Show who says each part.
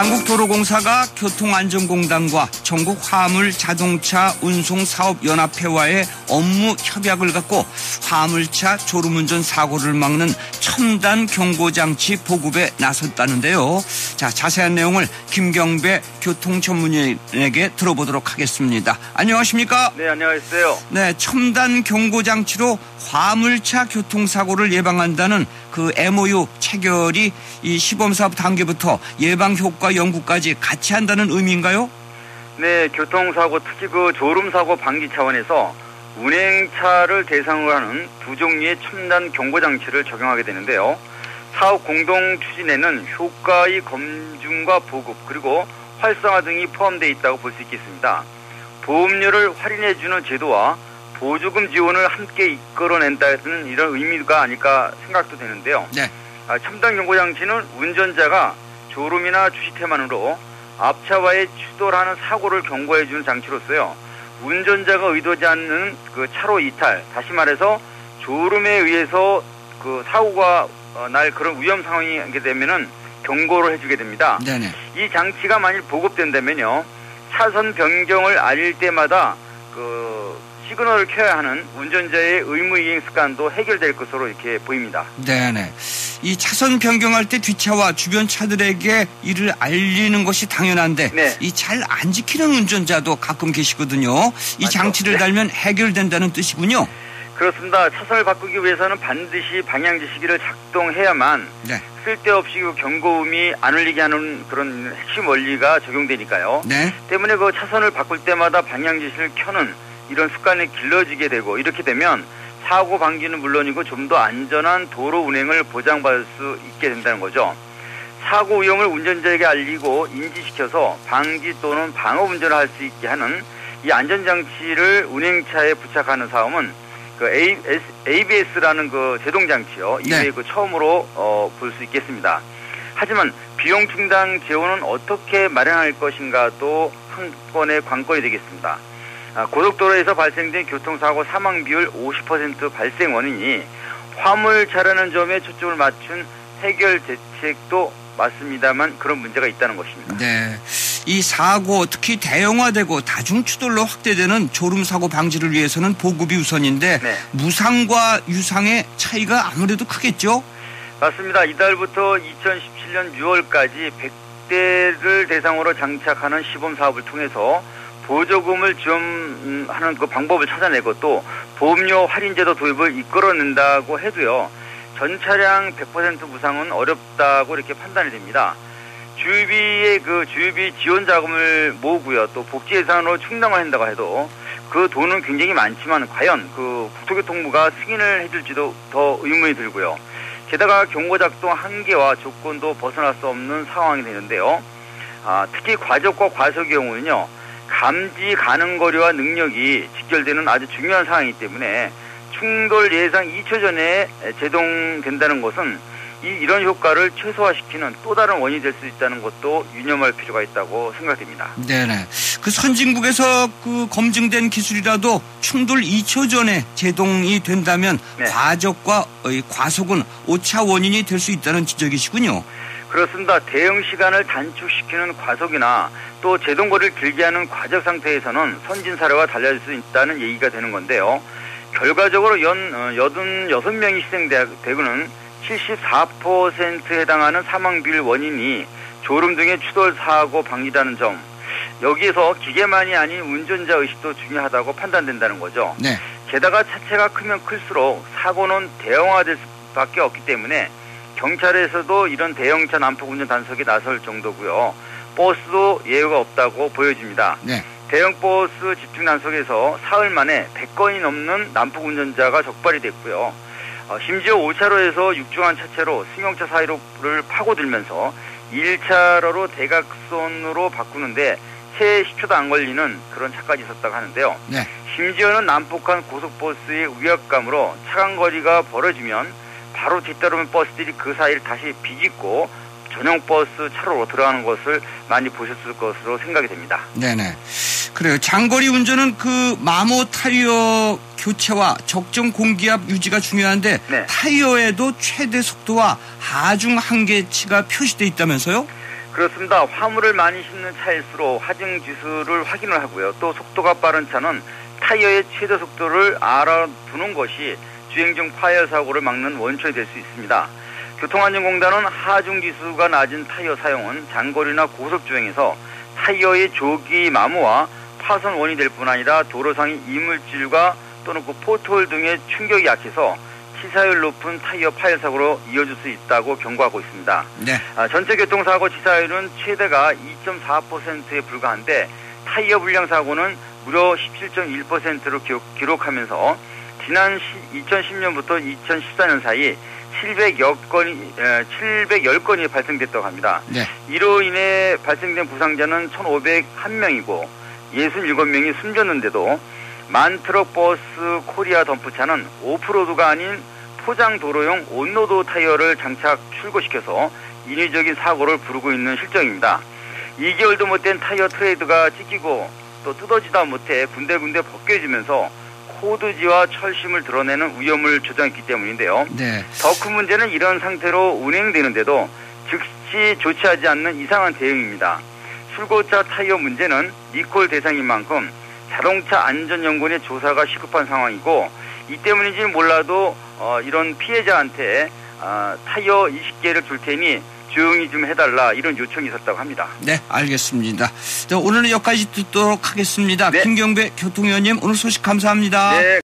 Speaker 1: 한국도로공사가 교통안전공단과 전국 화물자동차 운송사업연합회와의 업무 협약을 갖고 화물차 졸음운전 사고를 막는 첨단 경고장치 보급에 나섰다는데요. 자, 자세한 내용을 김경배 교통전문위원에게 들어보도록 하겠습니다. 안녕하십니까?
Speaker 2: 네, 안녕하세요.
Speaker 1: 네, 첨단 경고장치로 화물차 교통사고를 예방한다는 그 MOU 체결이 이 시범사업 단계부터 예방효과 연구까지 같이 한다는 의미인가요?
Speaker 2: 네, 교통사고 특히 그 졸음사고 방지 차원에서 운행차를 대상으로 하는 두 종류의 첨단 경고장치를 적용하게 되는데요. 사업 공동 추진에는 효과의 검증과 보급 그리고 활성화 등이 포함되어 있다고 볼 수 있겠습니다. 보험료를 할인해주는 제도와 보조금 지원을 함께 이끌어낸다는 이런 의미가 아닐까 생각도 되는데요.
Speaker 1: 네.
Speaker 2: 첨단 경고장치는 운전자가 졸음이나 주시태만으로 앞차와의 추돌하는 사고를 경고해주는 장치로서요. 운전자가 의도하지 않는 그 차로 이탈, 다시 말해서 졸음에 의해서 그 사고가 날 그런 위험 상황이 하게 되면은 경고를 해주게 됩니다.
Speaker 1: 네네.
Speaker 2: 이 장치가 만일 보급된다면요, 차선 변경을 알릴 때마다 그 시그널을 켜야 하는 운전자의 의무이행 습관도 해결될 것으로 이렇게 보입니다.
Speaker 1: 네네. 이 차선 변경할 때 뒷차와 주변 차들에게 이를 알리는 것이 당연한데
Speaker 2: 네.
Speaker 1: 이 잘 안 지키는 운전자도 가끔 계시거든요. 이
Speaker 2: 맞죠?
Speaker 1: 장치를
Speaker 2: 네.
Speaker 1: 달면 해결된다는 뜻이군요.
Speaker 2: 그렇습니다. 차선을 바꾸기 위해서는 반드시 방향지시기를 작동해야만
Speaker 1: 네.
Speaker 2: 쓸데없이 그 경고음이 안 울리게 하는 그런 핵심 원리가 적용되니까요.
Speaker 1: 네.
Speaker 2: 때문에 그 차선을 바꿀 때마다 방향지시를 켜는 이런 습관이 길러지게 되고 이렇게 되면 사고 방지는 물론이고 좀 더 안전한 도로 운행을 보장받을 수 있게 된다는 거죠. 사고 위험을 운전자에게 알리고 인지시켜서 방지 또는 방어 운전을 할 수 있게 하는 이 안전장치를 운행차에 부착하는 사업은 그 ABS라는 그 제동장치요.
Speaker 1: 네.
Speaker 2: 이게 그 처음으로 볼 수 있겠습니다. 하지만 비용 충당 재원은 어떻게 마련할 것인가도 한 건의 관건이 되겠습니다. 고속도로에서 발생된 교통사고 사망 비율 50% 발생 원인이 화물차라는 점에 초점을 맞춘 해결 대책도 맞습니다만 그런 문제가 있다는 것입니다.
Speaker 1: 네. 이 사고 특히 대형화되고 다중추돌로 확대되는 졸음사고 방지를 위해서는 보급이 우선인데
Speaker 2: 네.
Speaker 1: 무상과 유상의 차이가 아무래도 크겠죠?
Speaker 2: 맞습니다. 이달부터 2017년 6월까지 100대를 대상으로 장착하는 시범사업을 통해서 보조금을 지원하는 그 방법을 찾아내고 또 보험료 할인제도 도입을 이끌어낸다고 해도요. 전 차량 100% 무상은 어렵다고 이렇게 판단이 됩니다. 주유비의 그 주유비 지원 자금을 모으고요. 또 복지 예산으로 충당을 한다고 해도 그 돈은 굉장히 많지만 과연 그 국토교통부가 승인을 해줄지도 더 의문이 들고요. 게다가 경고 작동 한계와 조건도 벗어날 수 없는 상황이 되는데요. 특히 과적과 과속의 경우는요. 감지 가능 거리와 능력이 직결되는 아주 중요한 상황이기 때문에 충돌 예상 2초 전에 제동된다는 것은 이런 효과를 최소화시키는 또 다른 원인이 될 수 있다는 것도 유념할 필요가 있다고 생각됩니다.
Speaker 1: 네네. 그 선진국에서 그 검증된 기술이라도 충돌 2초 전에 제동이 된다면
Speaker 2: 네.
Speaker 1: 과적과 과속은 오차 원인이 될 수 있다는 지적이시군요.
Speaker 2: 그렇습니다. 대응 시간을 단축시키는 과속이나 또 제동거리를 길게 하는 과적 상태에서는 선진 사례와 달라질 수 있다는 얘기가 되는 건데요. 결과적으로 86명이 희생되고는 74%에 해당하는 사망 비율 원인이 졸음 등의 추돌 사고 방지라는 점, 여기에서 기계만이 아닌 운전자 의식도 중요하다고 판단된다는 거죠.
Speaker 1: 네.
Speaker 2: 게다가 차체가 크면 클수록 사고는 대형화될 수밖에 없기 때문에 경찰에서도 이런 대형차 난폭 운전 단속에 나설 정도고요. 버스도 예외가 없다고 보여집니다.
Speaker 1: 네.
Speaker 2: 대형 버스 집중 단속에서 사흘 만에 100건이 넘는 난폭 운전자가 적발이 됐고요. 심지어 5차로에서 육중한 차체로 승용차 사이로를 파고들면서 1차로로 대각선으로 바꾸는데 채 10초도 안 걸리는 그런 차까지 있었다고 하는데요.
Speaker 1: 네.
Speaker 2: 심지어는 난폭한 고속버스의 위압감으로 차간 거리가 벌어지면 바로 뒤따르는 버스들이 그 사이를 다시 비집고 전용 버스 차로로 들어가는 것을 많이 보셨을 것으로 생각이 됩니다.
Speaker 1: 네네. 그래요. 장거리 운전은 그 마모 타이어 교체와 적정 공기압 유지가 중요한데
Speaker 2: 네.
Speaker 1: 타이어에도 최대 속도와 하중 한계치가 표시돼 있다면서요?
Speaker 2: 그렇습니다. 화물을 많이 싣는 차일수록 하중 지수를 확인을 하고요. 또 속도가 빠른 차는 타이어의 최저 속도를 알아두는 것이 주행 중 파열 사고를 막는 원천이 될 수 있습니다. 교통안전공단은 하중 지수가 낮은 타이어 사용은 장거리나 고속 주행에서 타이어의 조기 마모와 파손 원인이 될 뿐 아니라 도로상의 이물질과 또는 그 포트홀 등의 충격이 약해서 치사율 높은 타이어 파열 사고로 이어질 수 있다고 경고하고 있습니다.
Speaker 1: 네.
Speaker 2: 전체 교통사고 치사율은 최대가 2.4%에 불과한데 타이어 불량 사고는 무려 17.1%로 기록하면서 지난 2010년부터 2014년 사이 710건이 발생됐다고 합니다.
Speaker 1: 네.
Speaker 2: 이로 인해 발생된 부상자는 1,501명이고 67명이 숨졌는데도 만트럭 버스 코리아 덤프차는 오프로드가 아닌 포장 도로용 온로드 타이어를 장착 출고시켜서 인위적인 사고를 부르고 있는 실정입니다. 2개월도 못된 타이어 트레이드가 찢기고 또 뜯어지다 못해 군데군데 벗겨지면서 코드지와 철심을 드러내는 위험을 조장했기 때문인데요.
Speaker 1: 네.
Speaker 2: 더 큰 문제는 이런 상태로 운행되는데도 즉시 조치하지 않는 이상한 대응입니다. 출고차 타이어 문제는 리콜 대상인 만큼 자동차 안전연구원의 조사가 시급한 상황이고 이 때문인지는 몰라도 이런 피해자한테 타이어 20개를 줄 테니 조용히 좀 해달라 이런 요청이 있었다고 합니다.
Speaker 1: 네, 알겠습니다. 오늘은 여기까지 듣도록 하겠습니다.
Speaker 2: 네.
Speaker 1: 김경배 교통위원님 오늘 소식 감사합니다.
Speaker 2: 네.